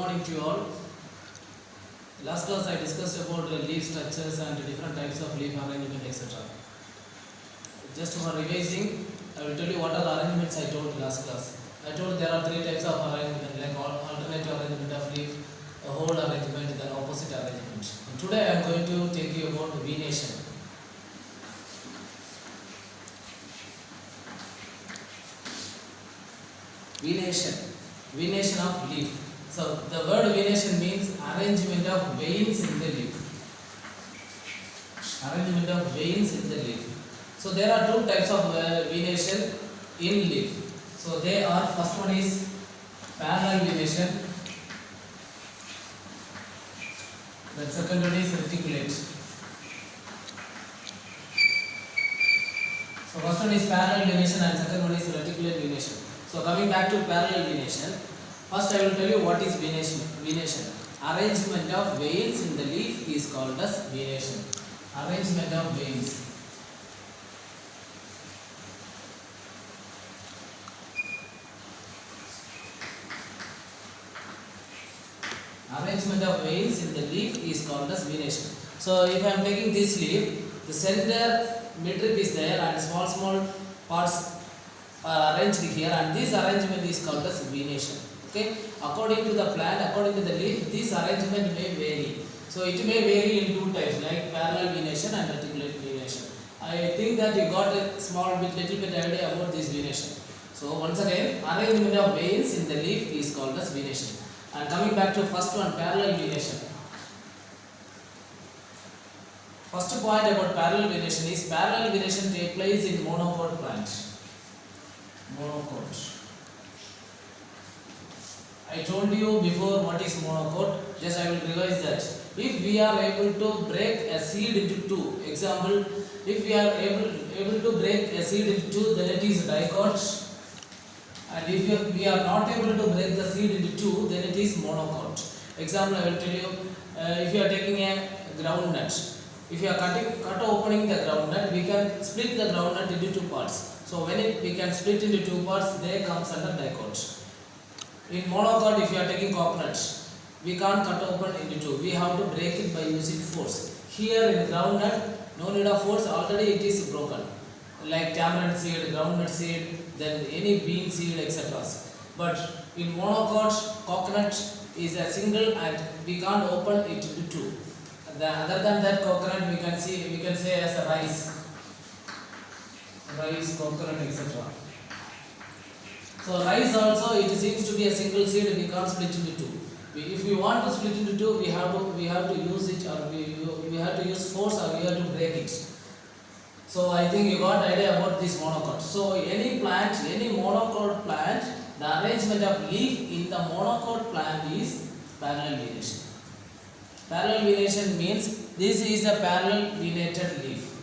morning to you all. Last class I discussed about the leaf structures and different types of leaf arrangement, etc. Just for revising, I will tell you what are the arrangements I told last class. I told there are three types of arrangement, like alternative arrangement of leaf, a whole arrangement, then opposite arrangement. And today I am going to take you about venation. Venation of leaf. So the word venation means arrangement of veins in the leaf. Arrangement of veins in the leaf. So there are two types of venation in leaf. So they are, first one is parallel venation. The second one is reticulate. So first one is parallel venation and second one is reticulate venation. So coming back to parallel venation, first I will tell you what is venation. Arrangement of veins in the leaf is called as venation. Arrangement of veins. Arrangement of veins in the leaf is called as venation. So if I am taking this leaf, the center midrib is there and small parts are arranged here, and this arrangement is called as venation. Okay, according to the plant, according to the leaf, this arrangement may vary. So it may vary in two types, like parallel venation and reticulate venation. I think that you got a little bit idea about this venation. So once again, arrangement of veins in the leaf is called as venation. And coming back to first one, parallel venation. First point about parallel venation is parallel venation takes place in monocot plant. Monocot. I told you before what is monocot. Just I will revise that. If we are able to break a seed into two, example, if we are able to break a seed into two, then it is dicot. And if we are not able to break the seed into two, then it is monocot. Example, I will tell you, if you are taking a groundnut, if you are opening the groundnut, we can split the groundnut into two parts. So when we can split into two parts, they comes under dicot. In monocot, if you are taking coconut, we can't cut open into two. We have to break it by using force. Here in groundnut, no need of force, already it is broken. Like tamarind seed, groundnut seed, then any bean seed, etc. But in monocot, coconut is a single and we can't open it into two. Other than that, coconut we can say as a rice, coconut, etc. So rice also, it seems to be a single seed, we can't split into two. If we want to split into two, we have to use it, or we have to use force, or we have to break it. So I think you got idea about this monocot. So any plant, any monocot plant, the arrangement of leaf in the monocot plant is parallel venation. Parallel venation means this is a parallel venated leaf.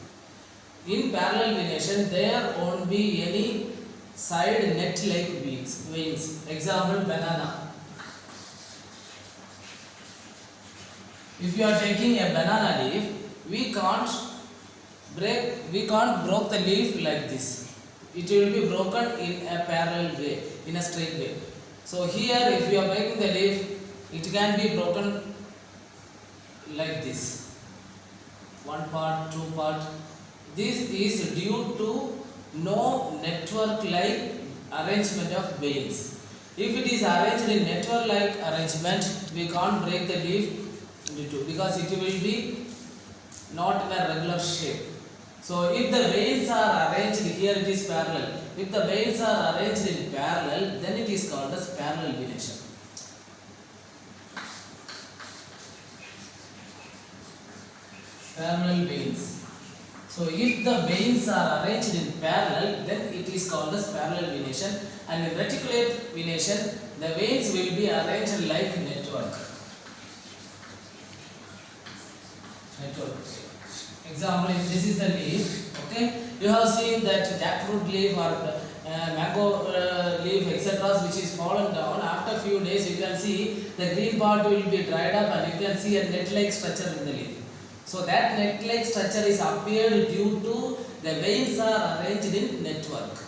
In parallel venation, there won't be any side net-like veins. Example, banana. If you are taking a banana leaf, we can't break the leaf like this. It will be broken in a parallel way, in a straight way. So here, if you are breaking the leaf, it can be broken like this. One part, two part. This is due to no network-like arrangement of veins. If it is arranged in network-like arrangement, we can't break the leaf into two because it will be not in a regular shape. So if the veins are arranged, here it is parallel. If the veins are arranged in parallel, then it is called as parallel venation. Parallel veins. So if the veins are arranged in parallel, then it is called as parallel venation. And in reticulate venation, the veins will be arranged like network. Example, if this is the leaf, okay, you have seen that jackfruit leaf or mango leaf, etc., which is fallen down. After few days, you can see the green part will be dried up, and you can see a net-like structure in the leaf. So that net-like structure is appeared due to the veins are arranged in network.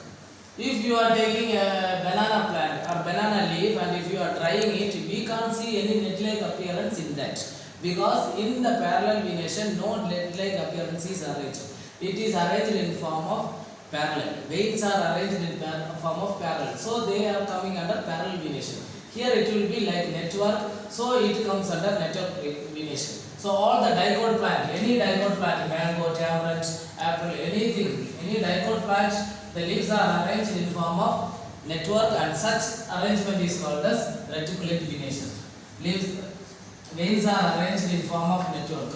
If you are taking a banana plant or banana leaf and if you are drying it, we can't see see any net-like appearance in that, because in the parallel venation no net-like appearance is arranged. It is arranged in form of parallel. Veins are arranged in form of parallel, so they are coming under parallel venation. Here it will be like network, so it comes under network venation. So all the dicot plant, any dicot plant, mango, tamarind, apple, anything, any dicot plant, the leaves are arranged in form of network, and such arrangement is called as reticulate venation. Veins are arranged in form of network.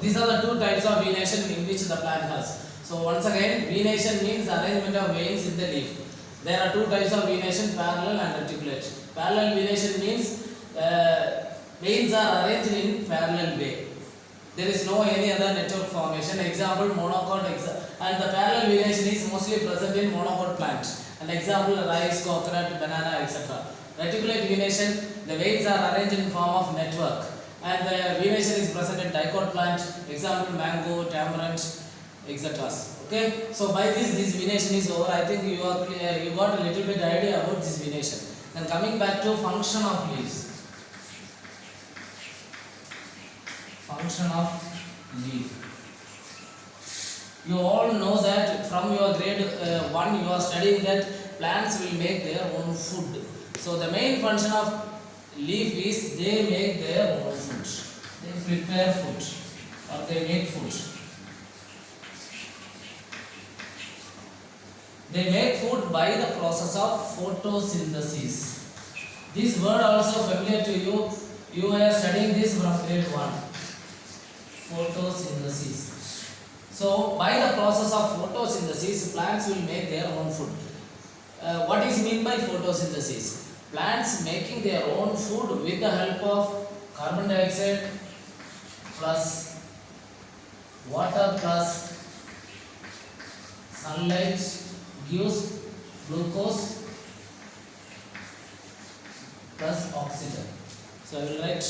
These are the two types of venation in which the plant has. So once again, venation means arrangement of veins in the leaf. There are two types of venation, parallel and reticulate. Parallel venation means veins are arranged in parallel way. There is no any other network formation. Example, monocot, and the parallel venation is mostly present in monocot plant. An example, rice, coconut, banana, etc. Reticulate venation, the veins are arranged in form of network, and the venation is present in dicot plant. Example, mango, tamarind, etc. Okay, so by this venation is over. I think you are clear, you got a little bit idea about this venation. Then coming back to function of leaves. Function of leaf. You all know that from your grade 1 you are studying that plants will make their own food. So the main function of leaf is they make their own food. They prepare food or they make food. They make food by the process of photosynthesis. This word also familiar to you. You are studying this from grade 1. Photosynthesis. So by the process of photosynthesis, plants will make their own food. What is meant by photosynthesis? Plants making their own food with the help of carbon dioxide plus water plus sunlight gives glucose plus oxygen. So I will write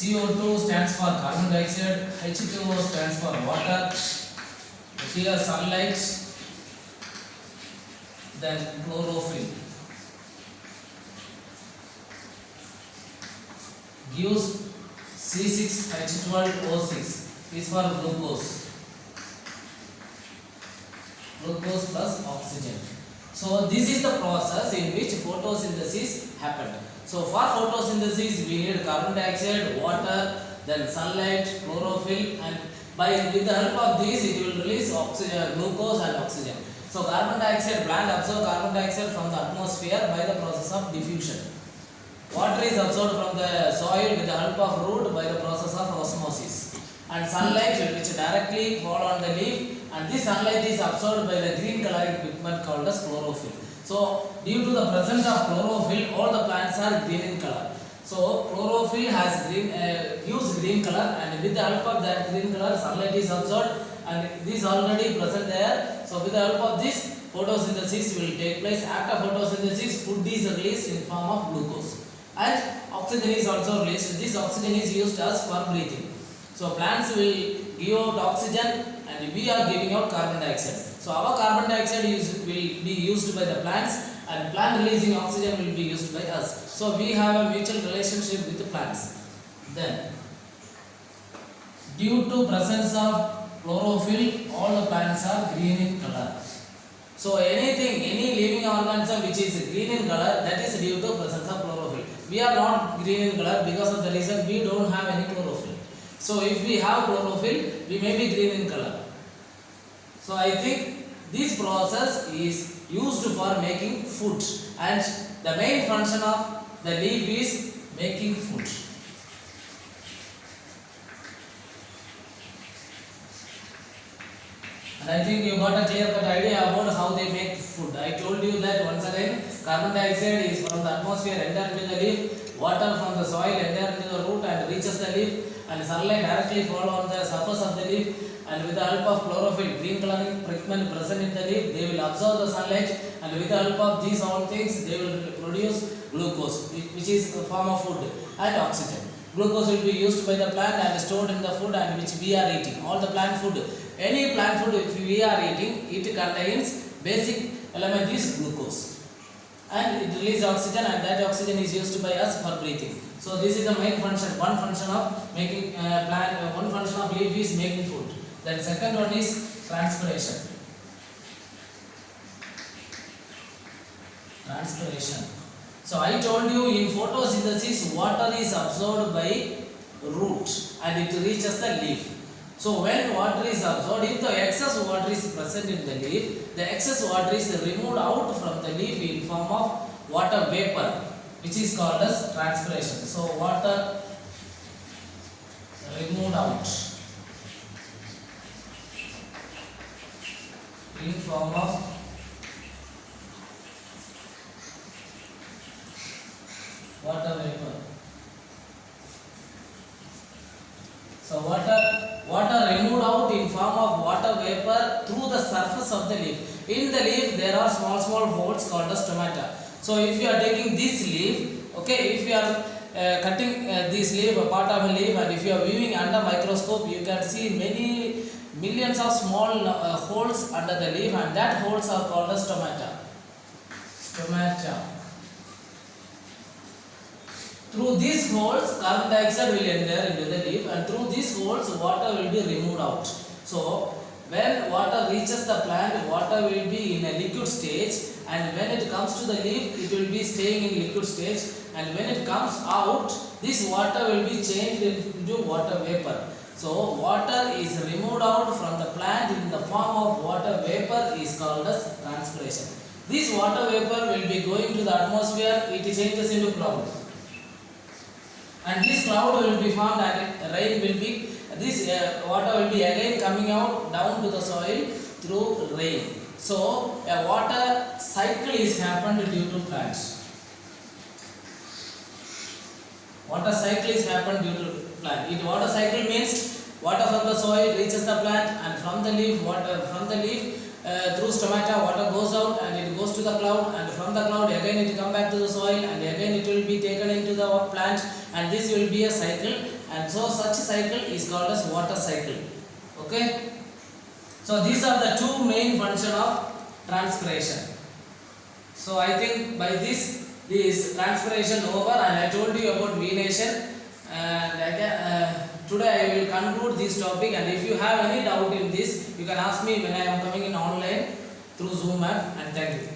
CO2 stands for carbon dioxide, H2O stands for water, here sunlight, then chlorophyll gives C6H12O6 is for glucose plus oxygen. So this is the process in which photosynthesis happened. So for photosynthesis we need carbon dioxide, water, then sunlight, chlorophyll, and with the help of these it will release oxygen, glucose and oxygen. So carbon dioxide, plant absorb carbon dioxide from the atmosphere by the process of diffusion. Water is absorbed from the soil with the help of root by the process of osmosis. And sunlight which directly fall on the leaf, and this sunlight is absorbed by the green coloring pigment called as chlorophyll. So due to the presence of chlorophyll, all the plants are green in color. So chlorophyll has gives green color, and with the help of that green color sunlight is absorbed, and this is already present there. So with the help of this photosynthesis will take place. After photosynthesis food is released in form of glucose, and oxygen is also released. This oxygen is used as for breathing. So plants will give out oxygen and we are giving out carbon dioxide. So our carbon dioxide will be used by the plants, and plant releasing oxygen will be used by us. So we have a mutual relationship with the plants. Then due to presence of chlorophyll, all the plants are green in color. So any living organism which is green in color, that is due to presence of chlorophyll. We are not green in color because of the reason we don't have any chlorophyll. So if we have chlorophyll, we may be green in color. So I think this process is used for making food, and the main function of the leaf is making food. And I think you got a clear-cut idea about how they make food. I told you that once again, carbon dioxide is from the atmosphere enter into the leaf, water from the soil enter into the root and reaches the leaf, and sunlight directly fall on the surface of the leaf, and with the help of chlorophyll, green coloring pigment present in the leaf, they will absorb the sunlight, and with the help of these all things they will produce glucose. which is a form of food, and oxygen. Glucose will be used by the plant and stored in the food and which we are eating. All the plant food, any plant food if we are eating, it contains basic element is glucose. And it releases oxygen, and that oxygen is used by us for breathing. So this is the main function. One function of making plant, one function of leaf is making food. Then second one is transpiration. Transpiration. So I told you in photosynthesis water is absorbed by root and it reaches the leaf. So when water is absorbed, if the excess water is present in the leaf, the excess water is removed out from the leaf in form of water vapor, which is called as transpiration. So water removed out in form of water vapor. So water removed out in form of water vapor through the surface of the leaf. In the leaf there are small holes called as stomata. So if you are taking this leaf, okay, if you are cutting this leaf, a part of a leaf, and if you are viewing under microscope, you can see many millions of small holes under the leaf, and that holes are called as stomata. Stomata. Through these holes, carbon dioxide will enter into the leaf, and through these holes, water will be removed out. So, when water reaches the plant, water will be in a liquid stage, and when it comes to the leaf, it will be staying in liquid stage, and when it comes out, this water will be changed into water vapor. So, water is removed out from the plant in the form of water vapor is called as transpiration. This water vapor will be going to the atmosphere, it changes into cloud. And this cloud will be formed and rain will be, this water will be again coming out down to the soil through rain. So a water cycle is happened due to plants. Water cycle is happened due to plant. Water cycle means water from the soil reaches the plant, and from the leaf, water from the leaf through stomata water goes out and it goes to the cloud, and from the cloud again it come back to the soil, and again it will be taken into the plant, and this will be a cycle, and so such cycle is called as water cycle. Okay, so these are the two main function of transpiration. So I think by this transpiration over, and I told you about venation, and today I will conclude this topic, and if you have any doubt in this, you can ask me when I am coming in online through Zoom app, and thank you.